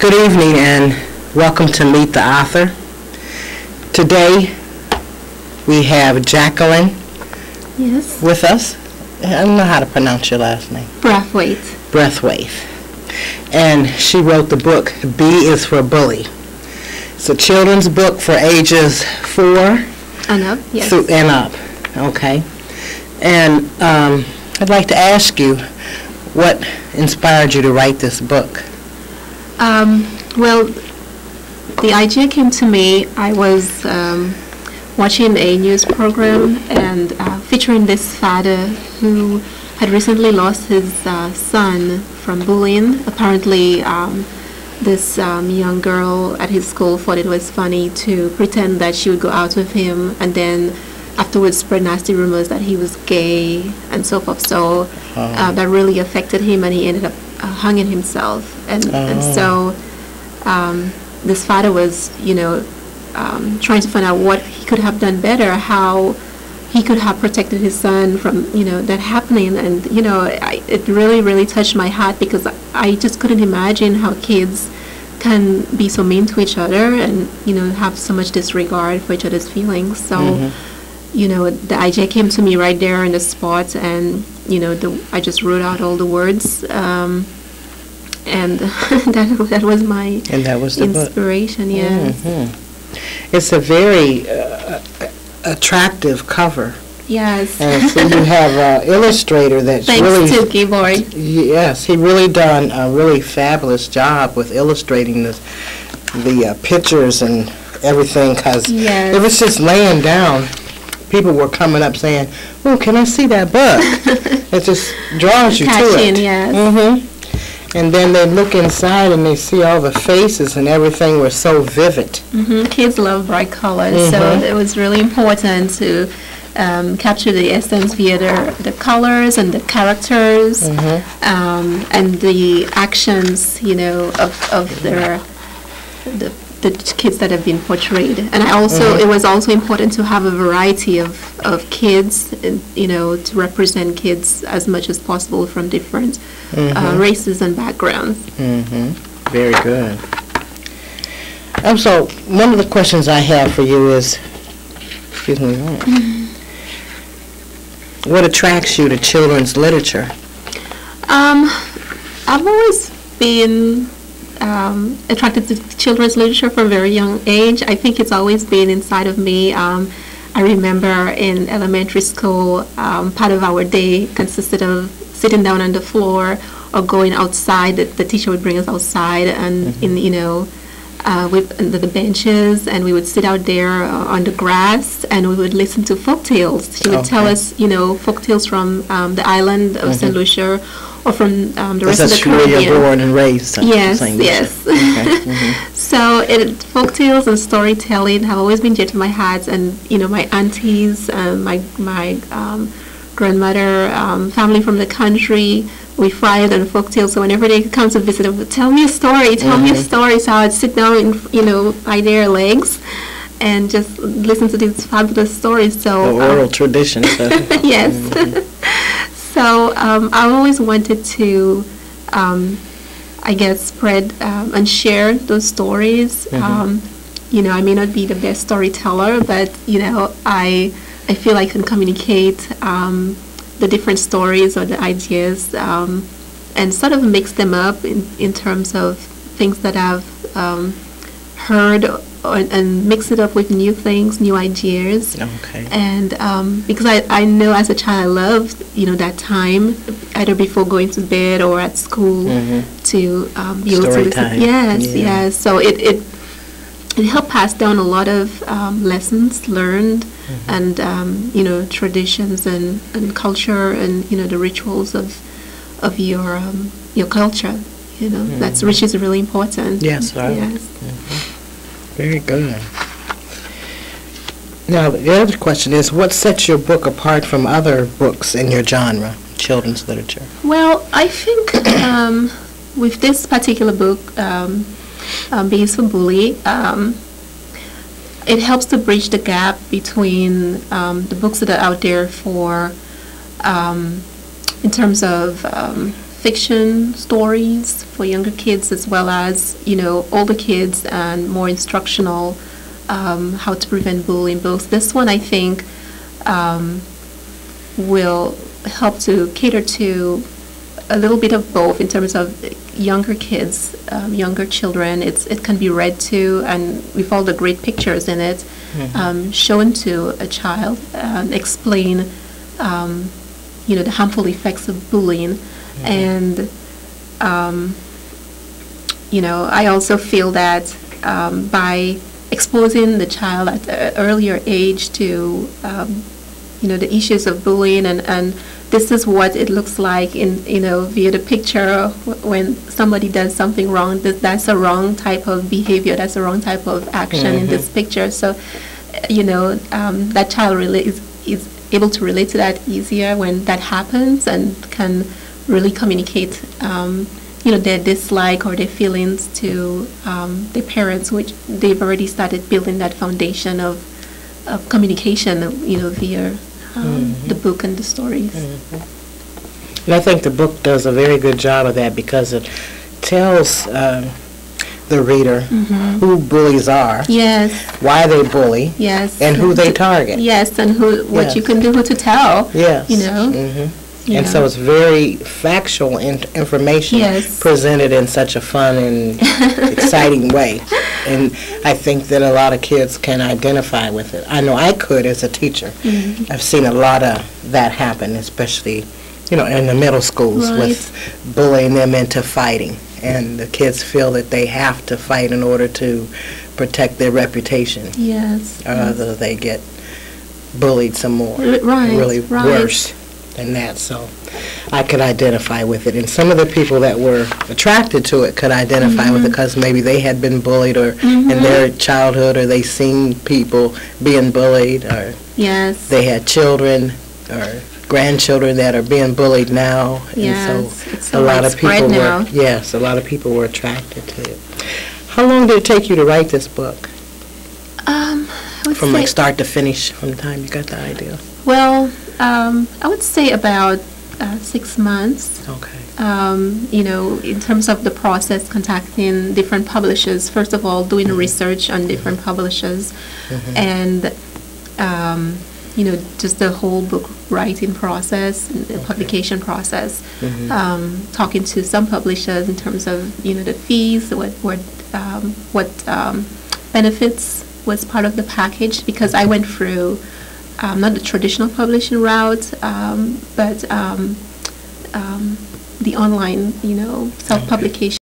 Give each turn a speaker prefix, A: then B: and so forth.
A: Good evening and welcome to Meet the Author. Today we have Jacqueline with us. I don't know how to pronounce your last name.
B: Brathwaite.
A: And she wrote the book, B is for Bully. It's a children's book for ages 4
B: and up, yes.
A: And up, okay. And I'd like to ask you, what inspired you to write this book?
B: Well, the idea came to me. I was watching a news program and featuring this father who had recently lost his son from bullying. Apparently, this young girl at his school thought it was funny to pretend that she would go out with him and then afterwards spread nasty rumors that he was gay and so forth. So that really affected him, and he ended up hanging himself. And so this father was, trying to find out what he could have done better, how he could have protected his son from, that happening. And, it really, really touched my heart, because I just couldn't imagine how kids can be so mean to each other and, have so much disregard for each other's feelings. So, the idea came to me right there in the spot, and, I just wrote out all the words. And that was my inspiration,
A: book.
B: Yes.
A: Mm-hmm. It's a very attractive cover.
B: Yes.
A: And so you have an illustrator that's
B: Thanks to Keyboard.
A: Yes, he really done a really fabulous job with illustrating the pictures and everything, because
B: yes.
A: It was just laying down. People were coming up saying, "Oh, can I see that book?" It just draws you to it.
B: Yes.
A: Mm-hmm. And then they look inside and they see all the faces and everything were so vivid.
B: Mm-hmm. Kids love bright colors, so it was really important to capture the essence via the colors and the characters and the actions, of the kids that have been portrayed. And I also, it was also important to have a variety of kids, to represent kids as much as possible from different races and backgrounds.
A: Very good. So one of the questions I have for you is, excuse me, what attracts you to children's literature?
B: I've always been attracted to children's literature from a very young age. I think it's always been inside of me. I remember in elementary school, part of our day consisted of sitting down on the floor or going outside. The teacher would bring us outside and under the benches, and we would sit out there on the grass, and we would listen to folk tales. She would tell us, folk tales from the island of St. Lucia, or from the rest of the Caribbean.
A: That's where you're born and raised.
B: Yes. Okay. So folk tales and storytelling have always been dear to my heart, and my aunties, my grandmother, family from the country, we thrived on folk tales. So whenever they come to visit, they would tell me a story. So I'd sit down by their legs and just listen to these fabulous stories. So
A: oral tradition. So.
B: Yes. So I always wanted to, spread and share those stories. I may not be the best storyteller, but I feel I can communicate the different stories or the ideas and sort of mix them up in terms of things that I've heard, and mix it up with new things, new ideas.
A: Okay.
B: And because I know as a child I loved that time, either before going to bed or at school, to be able to listen.
A: Time.
B: Yes. So it helped pass down a lot of lessons learned, and traditions and culture, and the rituals of your culture. That's which is really important.
A: Yes. Right.
B: Yes.
A: Very good. Now, the other question is, what sets your book apart from other books in your genre, children's literature?
B: Well, I think with this particular book, B is for Bully, it helps to bridge the gap between the books that are out there for, in terms of fiction stories for younger kids as well as, older kids, and more instructional, how to prevent bullying. Both this one, I think, will help to cater to a little bit of both in terms of younger kids, younger children. It can be read to, and with all the great pictures in it, shown to a child, explain, the harmful effects of bullying. And, I also feel that by exposing the child at an earlier age to, the issues of bullying, and this is what it looks like via the picture when somebody does something wrong. That's a wrong type of behavior. That's a wrong type of action in this picture. So, that child really is able to relate to that easier when that happens, and can really communicate, their dislike or their feelings to their parents, which they've already started building that foundation of communication, via the book and the stories.
A: And I think the book does a very good job of that, because it tells the reader who bullies are,
B: yes,
A: why they bully,
B: yes,
A: and who they target.
B: Yes, and what you can do, who to tell.
A: Yes. And so it's very factual information presented in such a fun and exciting way. And I think that a lot of kids can identify with it. I know I could as a teacher. I've seen a lot of that happen, especially, in the middle schools, with bullying them into fighting. And the kids feel that they have to fight in order to protect their reputation.
B: Yes.
A: Or other they get bullied some more.
B: Really
A: worse than that. So I could identify with it. And some of the people that were attracted to it could identify with it because maybe they had been bullied or in their childhood, or they seen people being bullied, or they had children or grandchildren that are being bullied now. And so a lot of people were, a lot of people were attracted to it. How long did it take you to write this book? From start to finish, from the time you got the idea?
B: Well, I would say about 6 months.
A: Okay.
B: In terms of the process, contacting different publishers, first of all, doing research on different publishers, and, just the whole book writing process, the publication process, talking to some publishers in terms of, the fees, what benefits was part of the package, because I went through not the traditional publishing route, but the online, self-publication.